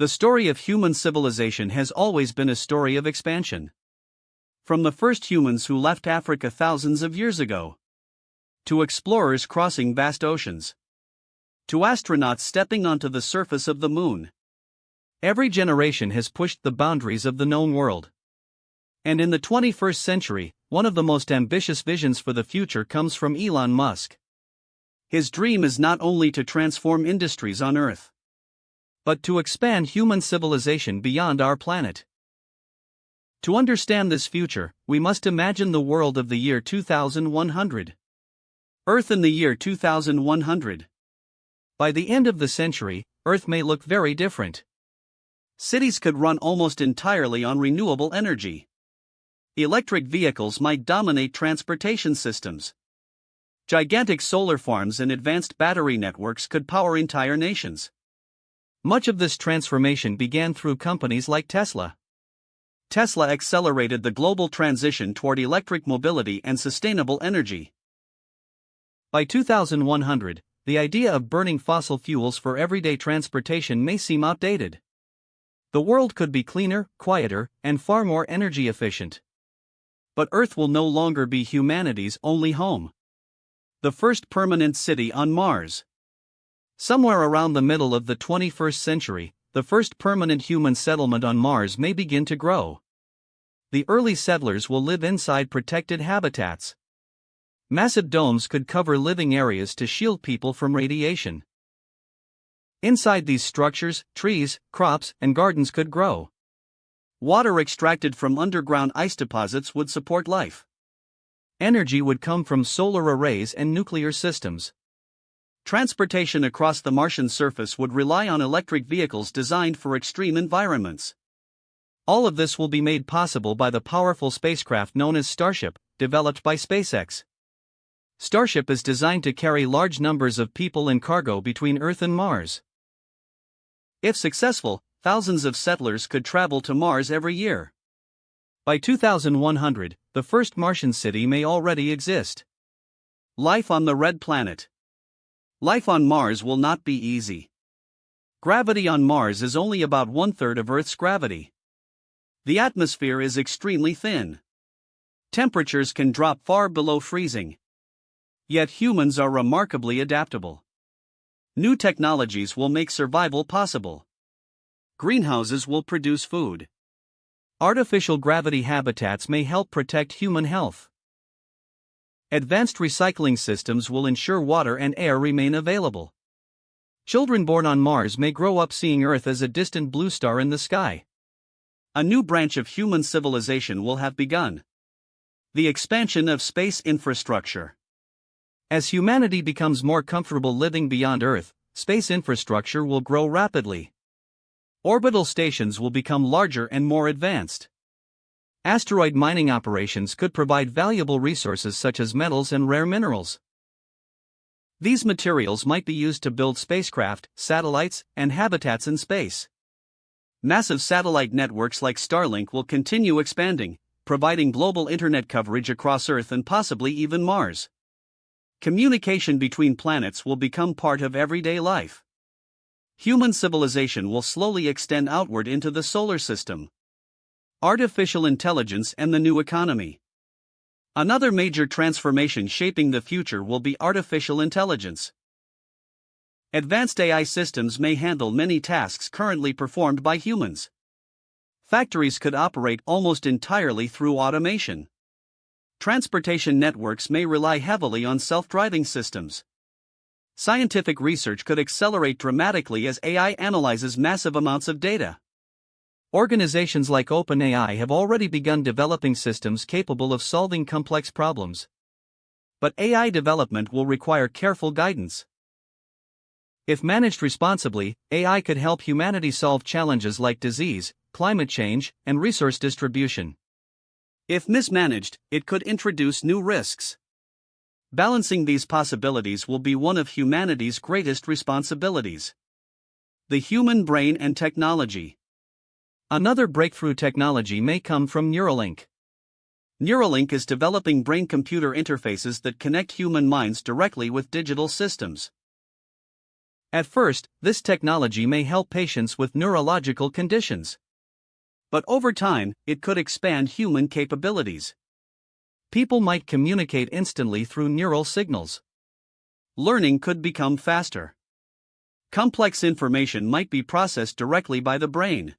The story of human civilization has always been a story of expansion. From the first humans who left Africa thousands of years ago, to explorers crossing vast oceans, to astronauts stepping onto the surface of the moon, every generation has pushed the boundaries of the known world. And in the 21st century, one of the most ambitious visions for the future comes from Elon Musk. His dream is not only to transform industries on Earth, but to expand human civilization beyond our planet. To understand this future, we must imagine the world of the year 2100. Earth in the year 2100. By the end of the century, Earth may look very different. Cities could run almost entirely on renewable energy. Electric vehicles might dominate transportation systems. Gigantic solar farms and advanced battery networks could power entire nations. Much of this transformation began through companies like Tesla. Tesla accelerated the global transition toward electric mobility and sustainable energy. By 2100, the idea of burning fossil fuels for everyday transportation may seem outdated. The world could be cleaner, quieter, and far more energy efficient. But Earth will no longer be humanity's only home. The first permanent city on Mars. Somewhere around the middle of the 21st century, the first permanent human settlement on Mars may begin to grow. The early settlers will live inside protected habitats. Massive domes could cover living areas to shield people from radiation. Inside these structures, trees, crops, and gardens could grow. Water extracted from underground ice deposits would support life. Energy would come from solar arrays and nuclear systems. Transportation across the Martian surface would rely on electric vehicles designed for extreme environments. All of this will be made possible by the powerful spacecraft known as Starship, developed by SpaceX. Starship is designed to carry large numbers of people and cargo between Earth and Mars. If successful, thousands of settlers could travel to Mars every year. By 2100, the first Martian city may already exist. Life on the Red Planet. Life on Mars will not be easy. Gravity on Mars is only about 1/3 of Earth's gravity. The atmosphere is extremely thin. Temperatures can drop far below freezing. Yet humans are remarkably adaptable. New technologies will make survival possible. Greenhouses will produce food. Artificial gravity habitats may help protect human health. Advanced recycling systems will ensure water and air remain available. Children born on Mars may grow up seeing Earth as a distant blue star in the sky. A new branch of human civilization will have begun. The expansion of space infrastructure. As humanity becomes more comfortable living beyond Earth, space infrastructure will grow rapidly. Orbital stations will become larger and more advanced. Asteroid mining operations could provide valuable resources such as metals and rare minerals. These materials might be used to build spacecraft, satellites, and habitats in space. Massive satellite networks like Starlink will continue expanding, providing global internet coverage across Earth and possibly even Mars. Communication between planets will become part of everyday life. Human civilization will slowly extend outward into the solar system. Artificial intelligence and the new economy. Another major transformation shaping the future will be artificial intelligence. Advanced AI systems may handle many tasks currently performed by humans. Factories could operate almost entirely through automation. Transportation networks may rely heavily on self-driving systems. Scientific research could accelerate dramatically as AI analyzes massive amounts of data. Organizations like OpenAI have already begun developing systems capable of solving complex problems. But AI development will require careful guidance. If managed responsibly, AI could help humanity solve challenges like disease, climate change, and resource distribution. If mismanaged, it could introduce new risks. Balancing these possibilities will be one of humanity's greatest responsibilities. The human brain and technology. Another breakthrough technology may come from Neuralink. Neuralink is developing brain-computer interfaces that connect human minds directly with digital systems. At first, this technology may help patients with neurological conditions. But over time, it could expand human capabilities. People might communicate instantly through neural signals. Learning could become faster. Complex information might be processed directly by the brain.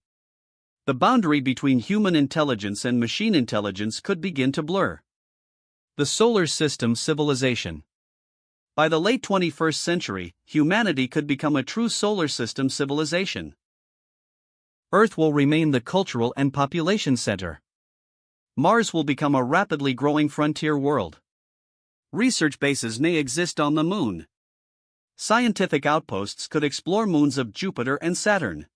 The boundary between human intelligence and machine intelligence could begin to blur. The solar system civilization. By the late 21st century, humanity could become a true solar system civilization. Earth will remain the cultural and population center. Mars will become a rapidly growing frontier world. Research bases may exist on the moon. Scientific outposts could explore moons of Jupiter and Saturn.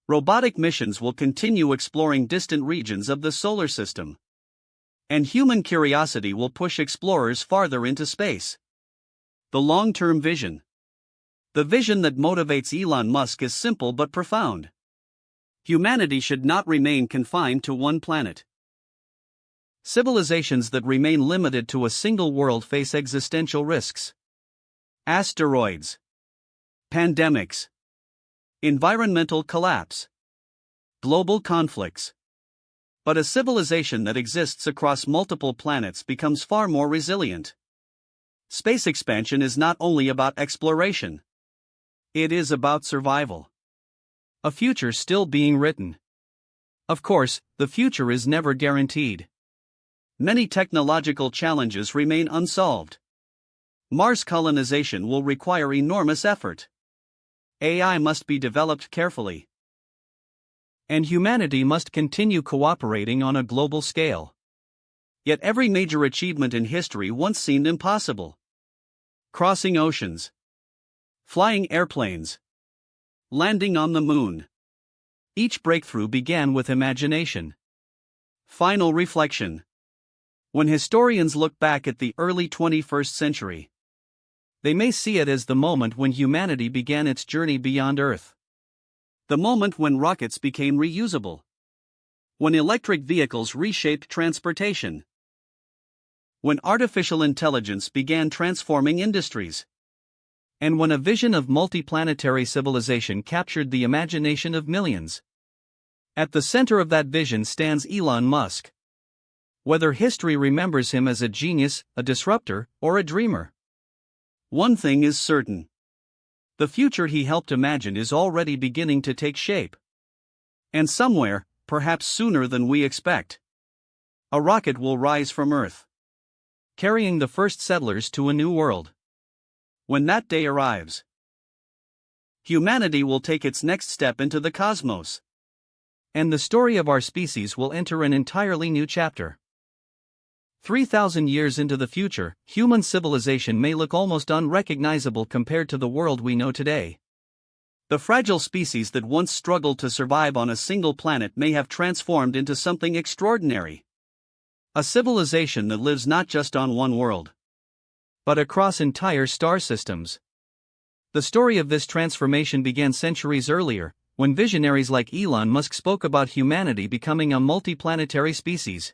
Robotic missions will continue exploring distant regions of the solar system. And human curiosity will push explorers farther into space. The long-term vision. The vision that motivates Elon Musk is simple but profound. Humanity should not remain confined to one planet. Civilizations that remain limited to a single world face existential risks. Asteroids, pandemics, environmental collapse, global conflicts. But a civilization that exists across multiple planets becomes far more resilient. Space expansion is not only about exploration. It is about survival. A future still being written. Of course, the future is never guaranteed. Many technological challenges remain unsolved. Mars colonization will require enormous effort. AI must be developed carefully. And humanity must continue cooperating on a global scale. Yet every major achievement in history once seemed impossible. Crossing oceans, flying airplanes, landing on the moon. Each breakthrough began with imagination. Final reflection. When historians look back at the early 21st century, they may see it as the moment when humanity began its journey beyond Earth. The moment when rockets became reusable. When electric vehicles reshaped transportation. When artificial intelligence began transforming industries. And when a vision of multiplanetary civilization captured the imagination of millions. At the center of that vision stands Elon Musk. Whether history remembers him as a genius, a disruptor, or a dreamer, one thing is certain. The future he helped imagine is already beginning to take shape. And somewhere, perhaps sooner than we expect, a rocket will rise from Earth, carrying the first settlers to a new world. When that day arrives, humanity will take its next step into the cosmos. And the story of our species will enter an entirely new chapter. 3,000 years into the future, human civilization may look almost unrecognizable compared to the world we know today. The fragile species that once struggled to survive on a single planet may have transformed into something extraordinary. A civilization that lives not just on one world, but across entire star systems. The story of this transformation began centuries earlier, when visionaries like Elon Musk spoke about humanity becoming a multiplanetary species.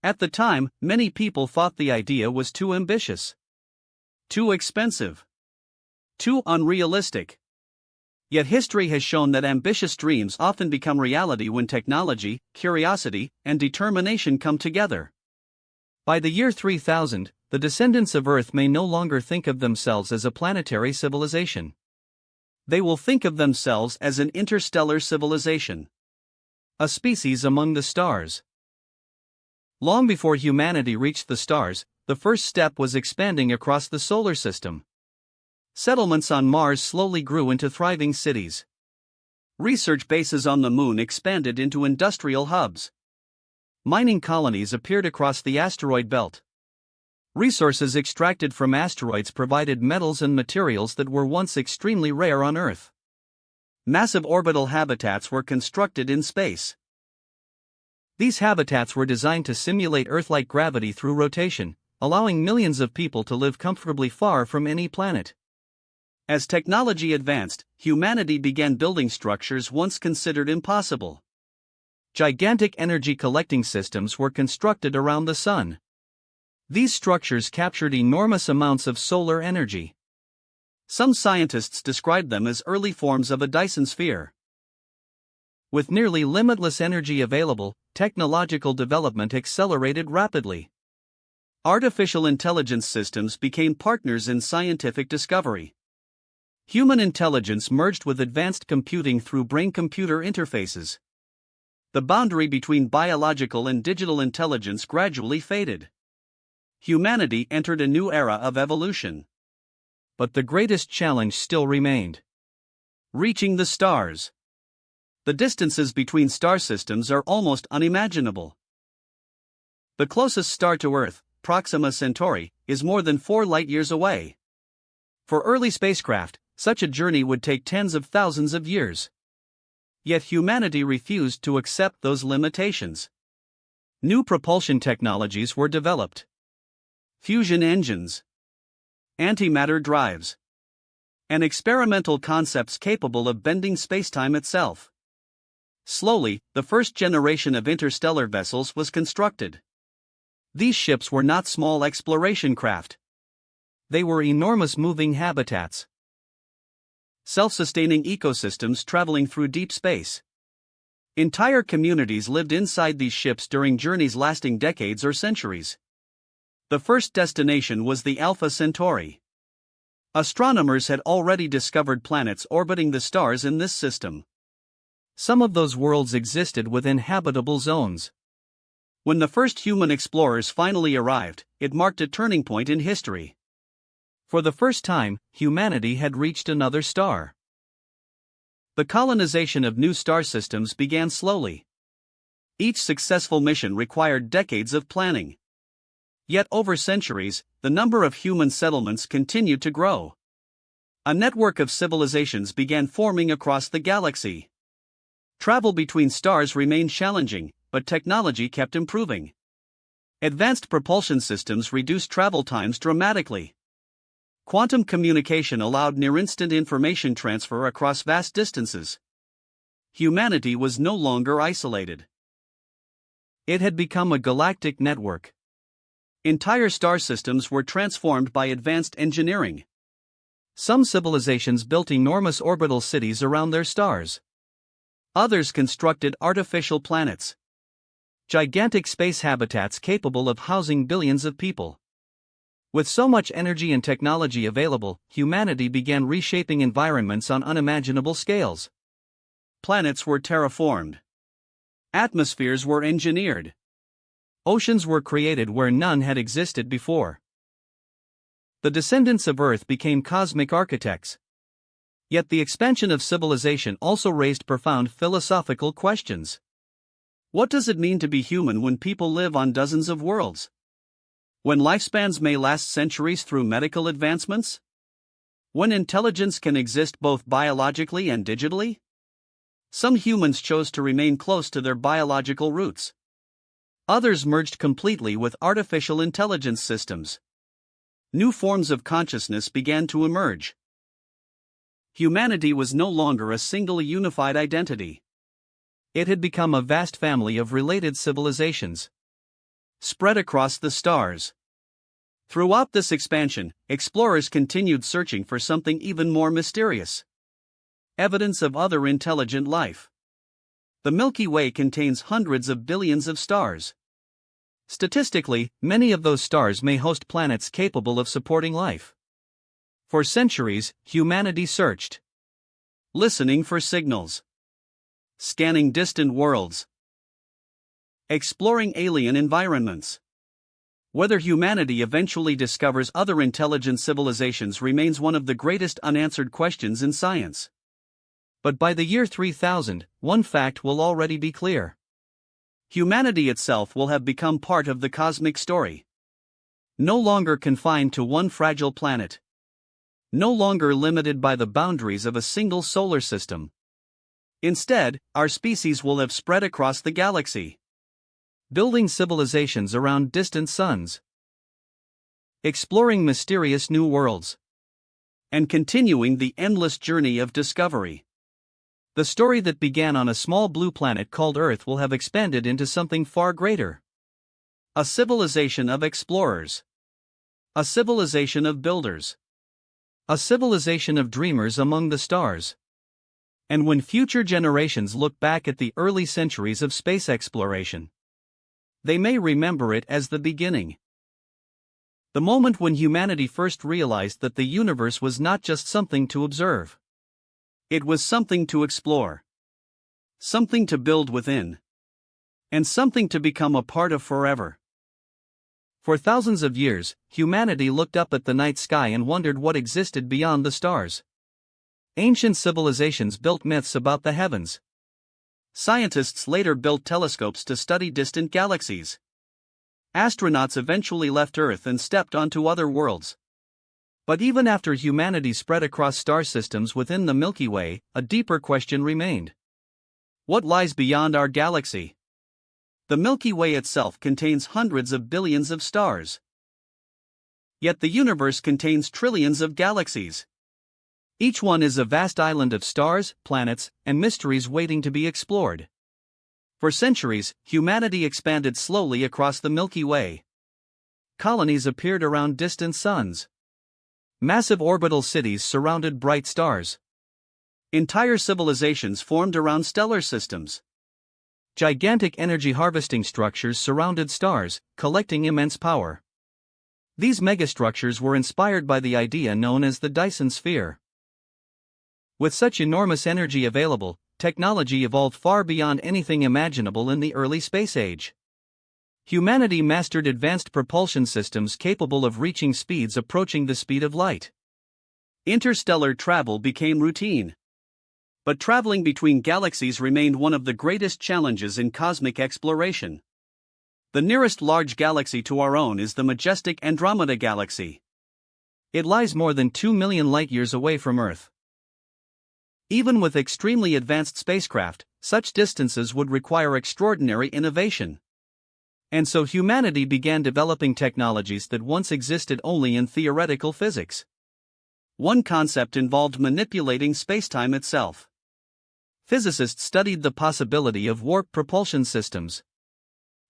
At the time, many people thought the idea was too ambitious, too expensive, too unrealistic. Yet history has shown that ambitious dreams often become reality when technology, curiosity, and determination come together. By the year 3000, the descendants of Earth may no longer think of themselves as a planetary civilization. They will think of themselves as an interstellar civilization, a species among the stars. Long before humanity reached the stars, the first step was expanding across the solar system. Settlements on Mars slowly grew into thriving cities. Research bases on the moon expanded into industrial hubs. Mining colonies appeared across the asteroid belt. Resources extracted from asteroids provided metals and materials that were once extremely rare on Earth. Massive orbital habitats were constructed in space. These habitats were designed to simulate Earth-like gravity through rotation, allowing millions of people to live comfortably far from any planet. As technology advanced, humanity began building structures once considered impossible. Gigantic energy collecting systems were constructed around the sun. These structures captured enormous amounts of solar energy. Some scientists describe them as early forms of a Dyson sphere. With nearly limitless energy available, technological development accelerated rapidly. Artificial intelligence systems became partners in scientific discovery. Human intelligence merged with advanced computing through brain-computer interfaces. The boundary between biological and digital intelligence gradually faded. Humanity entered a new era of evolution. But the greatest challenge still remained: reaching the stars. The distances between star systems are almost unimaginable. The closest star to Earth, Proxima Centauri, is more than 4 light-years away. For early spacecraft, such a journey would take tens of thousands of years. Yet humanity refused to accept those limitations. New propulsion technologies were developed: fusion engines, antimatter drives, and experimental concepts capable of bending spacetime itself. Slowly, the first generation of interstellar vessels was constructed. These ships were not small exploration craft. They were enormous moving habitats. Self-sustaining ecosystems traveling through deep space. Entire communities lived inside these ships during journeys lasting decades or centuries. The first destination was the Alpha Centauri. Astronomers had already discovered planets orbiting the stars in this system. Some of those worlds existed within habitable zones. When the first human explorers finally arrived, it marked a turning point in history. For the first time, humanity had reached another star. The colonization of new star systems began slowly. Each successful mission required decades of planning. Yet over centuries, the number of human settlements continued to grow. A network of civilizations began forming across the galaxy. Travel between stars remained challenging, but technology kept improving. Advanced propulsion systems reduced travel times dramatically. Quantum communication allowed near-instant information transfer across vast distances. Humanity was no longer isolated. It had become a galactic network. Entire star systems were transformed by advanced engineering. Some civilizations built enormous orbital cities around their stars. Others constructed artificial planets. Gigantic space habitats capable of housing billions of people. With so much energy and technology available, humanity began reshaping environments on unimaginable scales. Planets were terraformed. Atmospheres were engineered. Oceans were created where none had existed before. The descendants of Earth became cosmic architects. Yet the expansion of civilization also raised profound philosophical questions. What does it mean to be human when people live on dozens of worlds? When lifespans may last centuries through medical advancements? When intelligence can exist both biologically and digitally? Some humans chose to remain close to their biological roots. Others merged completely with artificial intelligence systems. New forms of consciousness began to emerge. Humanity was no longer a single unified identity. It had become a vast family of related civilizations, spread across the stars. Throughout this expansion, explorers continued searching for something even more mysterious: evidence of other intelligent life. The Milky Way contains hundreds of billions of stars. Statistically, many of those stars may host planets capable of supporting life. For centuries, humanity searched, listening for signals, scanning distant worlds, exploring alien environments. Whether humanity eventually discovers other intelligent civilizations remains one of the greatest unanswered questions in science. But by the year 3000, one fact will already be clear. Humanity itself will have become part of the cosmic story. No longer confined to one fragile planet. No longer limited by the boundaries of a single solar system. Instead, our species will have spread across the galaxy, building civilizations around distant suns, exploring mysterious new worlds, and continuing the endless journey of discovery. The story that began on a small blue planet called Earth will have expanded into something far greater. A civilization of explorers. A civilization of builders. a civilization of dreamers among the stars. And when future generations look back at the early centuries of space exploration, they may remember it as the beginning. The moment when humanity first realized that the universe was not just something to observe. It was something to explore. Something to build within. And something to become a part of forever. For thousands of years, humanity looked up at the night sky and wondered what existed beyond the stars. Ancient civilizations built myths about the heavens. Scientists later built telescopes to study distant galaxies. Astronauts eventually left Earth and stepped onto other worlds. But even after humanity spread across star systems within the Milky Way, a deeper question remained. What lies beyond our galaxy? The Milky Way itself contains hundreds of billions of stars. Yet the universe contains trillions of galaxies. Each one is a vast island of stars, planets, and mysteries waiting to be explored. For centuries, humanity expanded slowly across the Milky Way. Colonies appeared around distant suns. Massive orbital cities surrounded bright stars. Entire civilizations formed around stellar systems. Gigantic energy harvesting structures surrounded stars, collecting immense power. These megastructures were inspired by the idea known as the Dyson sphere. With such enormous energy available, technology evolved far beyond anything imaginable in the early space age. Humanity mastered advanced propulsion systems capable of reaching speeds approaching the speed of light. Interstellar travel became routine. But traveling between galaxies remained one of the greatest challenges in cosmic exploration. The nearest large galaxy to our own is the majestic Andromeda Galaxy. It lies more than 2 million light-years away from Earth. Even with extremely advanced spacecraft, such distances would require extraordinary innovation. And so humanity began developing technologies that once existed only in theoretical physics. One concept involved manipulating spacetime itself. Physicists studied the possibility of warp propulsion systems.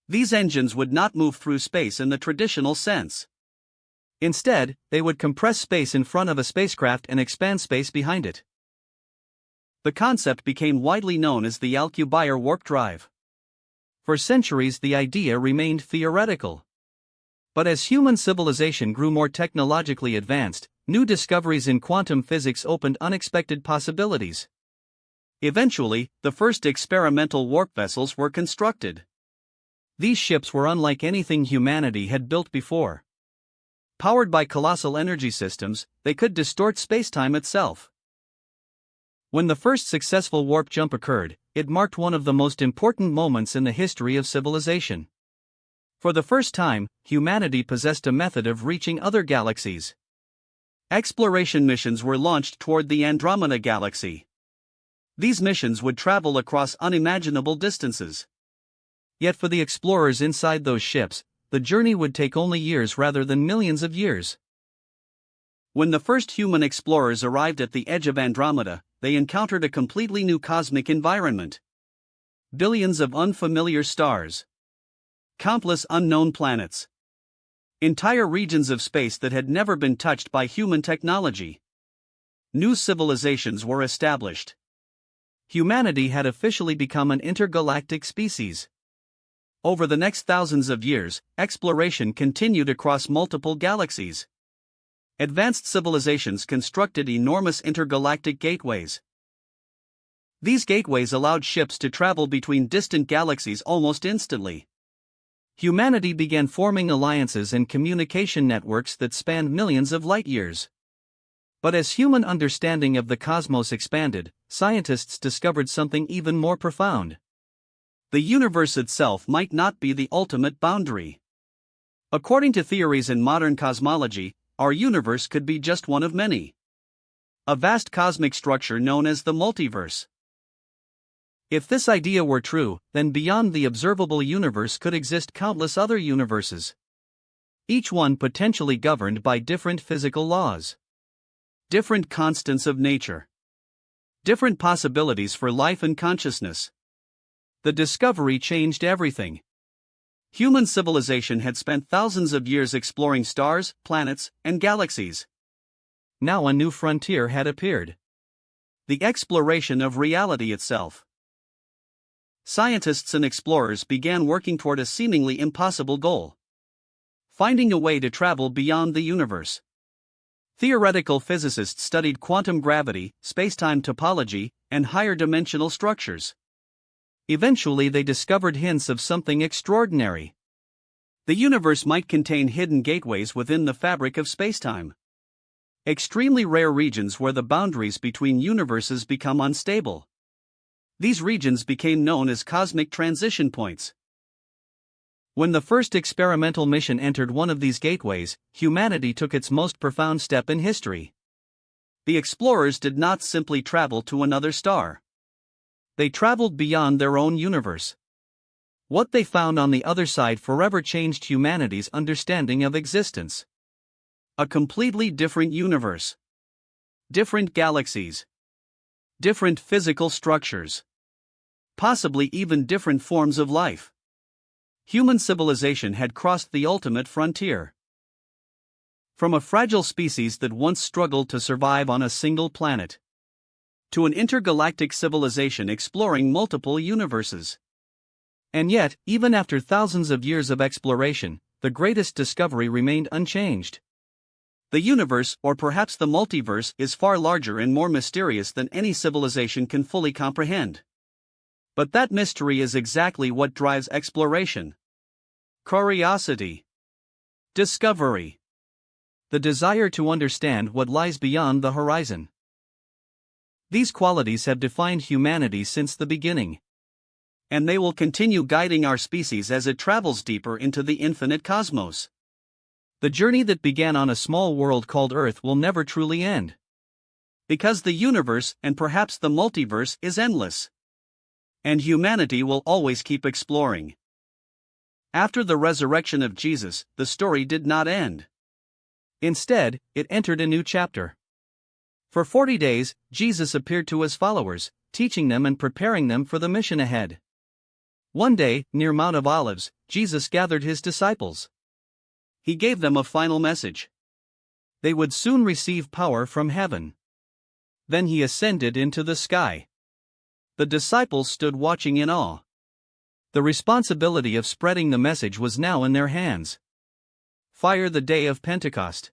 These engines would not move through space in the traditional sense. Instead, they would compress space in front of a spacecraft and expand space behind it. The concept became widely known as the Alcubierre warp drive. For centuries, the idea remained theoretical. But as human civilization grew more technologically advanced, new discoveries in quantum physics opened unexpected possibilities. Eventually, the first experimental warp vessels were constructed. These ships were unlike anything humanity had built before. Powered by colossal energy systems, they could distort spacetime itself. When the first successful warp jump occurred, it marked one of the most important moments in the history of civilization. For the first time, humanity possessed a method of reaching other galaxies. Exploration missions were launched toward the Andromeda Galaxy. These missions would travel across unimaginable distances. Yet for the explorers inside those ships, the journey would take only years rather than millions of years. When the first human explorers arrived at the edge of Andromeda, they encountered a completely new cosmic environment. Billions of unfamiliar stars. Countless unknown planets. Entire regions of space that had never been touched by human technology. New civilizations were established. Humanity had officially become an intergalactic species. Over the next thousands of years, exploration continued across multiple galaxies. Advanced civilizations constructed enormous intergalactic gateways. These gateways allowed ships to travel between distant galaxies almost instantly. Humanity began forming alliances and communication networks that spanned millions of light-years. But as human understanding of the cosmos expanded, scientists discovered something even more profound. The universe itself might not be the ultimate boundary. According to theories in modern cosmology, our universe could be just one of many. A vast cosmic structure known as the multiverse. If this idea were true, then beyond the observable universe could exist countless other universes. Each one potentially governed by different physical laws. Different constants of nature. Different possibilities for life and consciousness. The discovery changed everything. Human civilization had spent thousands of years exploring stars, planets, and galaxies. now a new frontier had appeared: the exploration of reality itself. Scientists and explorers began working toward a seemingly impossible goal: finding a way to travel beyond the universe. Theoretical physicists studied quantum gravity, spacetime topology, and higher dimensional structures. Eventually, they discovered hints of something extraordinary. The universe might contain hidden gateways within the fabric of spacetime. Extremely rare regions where the boundaries between universes become unstable. These regions became known as cosmic transition points. When the first experimental mission entered one of these gateways, humanity took its most profound step in history. The explorers did not simply travel to another star. They traveled beyond their own universe. What they found on the other side forever changed humanity's understanding of existence. A completely different universe. Different galaxies. Different physical structures. Possibly even different forms of life. Human civilization had crossed the ultimate frontier. From a fragile species that once struggled to survive on a single planet, to an intergalactic civilization exploring multiple universes. And yet, even after thousands of years of exploration, the greatest discovery remained unchanged. The universe, or perhaps the multiverse, is far larger and more mysterious than any civilization can fully comprehend. But that mystery is exactly what drives exploration. Curiosity. Discovery. The desire to understand what lies beyond the horizon. These qualities have defined humanity since the beginning. And they will continue guiding our species as it travels deeper into the infinite cosmos. The journey that began on a small world called Earth will never truly end. Because the universe, and perhaps the multiverse, is endless. And humanity will always keep exploring. After the resurrection of Jesus, the story did not end. Instead, it entered a new chapter. For 40 days, Jesus appeared to his followers, teaching them and preparing them for the mission ahead. One day, near Mount of Olives, Jesus gathered his disciples. He gave them a final message. They would soon receive power from heaven. Then he ascended into the sky. The disciples stood watching in awe. The responsibility of spreading the message was now in their hands. Fire the day of Pentecost.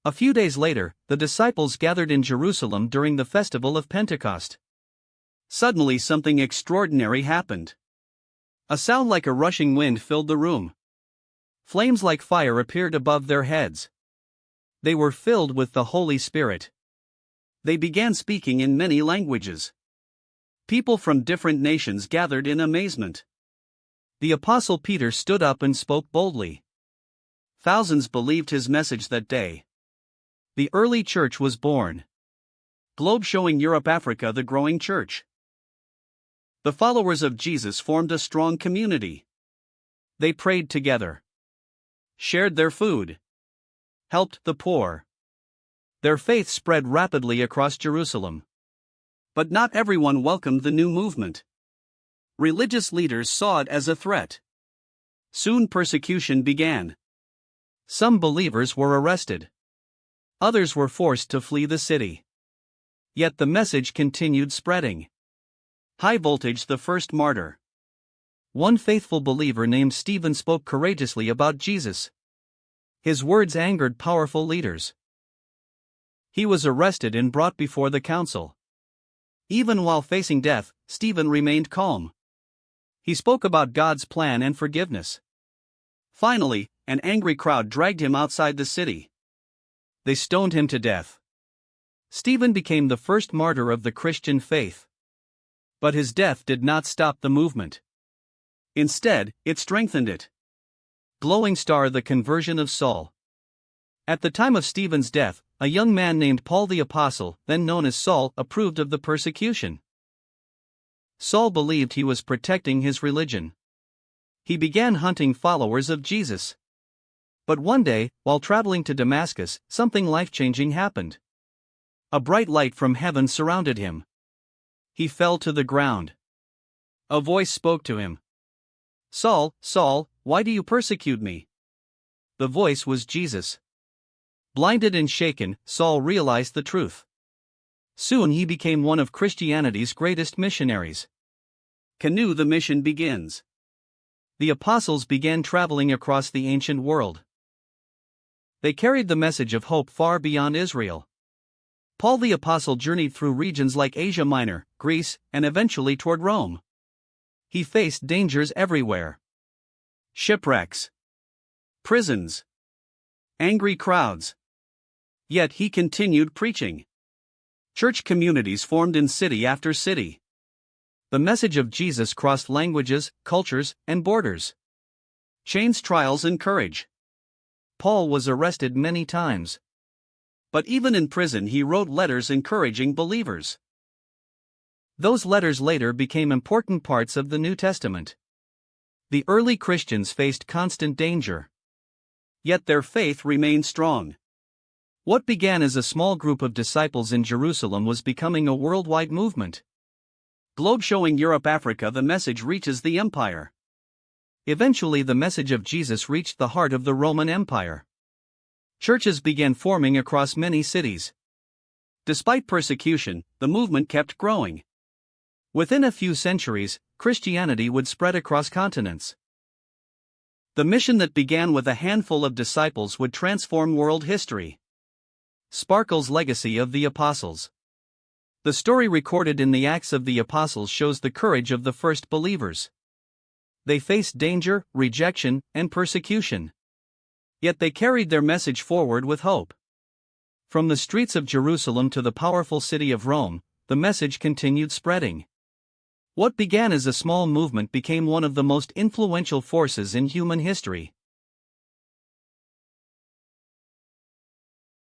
A few days later, the disciples gathered in Jerusalem during the festival of Pentecost. Suddenly, something extraordinary happened. A sound like a rushing wind filled the room. Flames like fire appeared above their heads. They were filled with the Holy Spirit. They began speaking in many languages. People from different nations gathered in amazement. The Apostle Peter stood up and spoke boldly. Thousands believed his message that day. The early church was born. Globe showing Europe, Africa, the growing church. The followers of Jesus formed a strong community. They prayed together, shared their food, helped the poor. Their faith spread rapidly across Jerusalem. But not everyone welcomed the new movement. Religious leaders saw it as a threat. Soon persecution began. Some believers were arrested. Others were forced to flee the city. Yet the message continued spreading. High Voltage, the first martyr. One faithful believer named Stephen spoke courageously about Jesus. His words angered powerful leaders. He was arrested and brought before the council. Even while facing death, Stephen remained calm. He spoke about God's plan and forgiveness. Finally, an angry crowd dragged him outside the city. They stoned him to death. Stephen became the first martyr of the Christian faith. But his death did not stop the movement. Instead, it strengthened it. Glowing star: the conversion of Saul. At the time of Stephen's death, a young man named Paul the Apostle, then known as Saul, approved of the persecution. Saul believed he was protecting his religion. He began hunting followers of Jesus. But one day, while traveling to Damascus, something life-changing happened. A bright light from heaven surrounded him. He fell to the ground. A voice spoke to him. "Saul, Saul, why do you persecute me?" The voice was Jesus. Blinded and shaken, Saul realized the truth. Soon he became one of Christianity's greatest missionaries. Canoe. The mission begins. The apostles began traveling across the ancient world. They carried the message of hope far beyond Israel. Paul the Apostle journeyed through regions like Asia Minor, Greece, and eventually toward Rome. He faced dangers everywhere: shipwrecks, prisons, angry crowds. Yet he continued preaching. Church communities formed in city after city. The message of Jesus crossed languages, cultures, and borders. Chains, trials, and courage. Paul was arrested many times. But even in prison he wrote letters encouraging believers. Those letters later became important parts of the New Testament. The early Christians faced constant danger. Yet their faith remained strong. What began as a small group of disciples in Jerusalem was becoming a worldwide movement. Globe showing Europe, Africa. The message reaches the empire. Eventually the message of Jesus reached the heart of the Roman Empire. Churches began forming across many cities. Despite persecution, the movement kept growing. Within a few centuries, Christianity would spread across continents. The mission that began with a handful of disciples would transform world history. Sparkle's legacy of the apostles. The story recorded in the Acts of the Apostles shows the courage of the first believers. They faced danger, rejection, and persecution. Yet they carried their message forward with hope. From the streets of Jerusalem to the powerful city of Rome, the message continued spreading. What began as a small movement became one of the most influential forces in human history.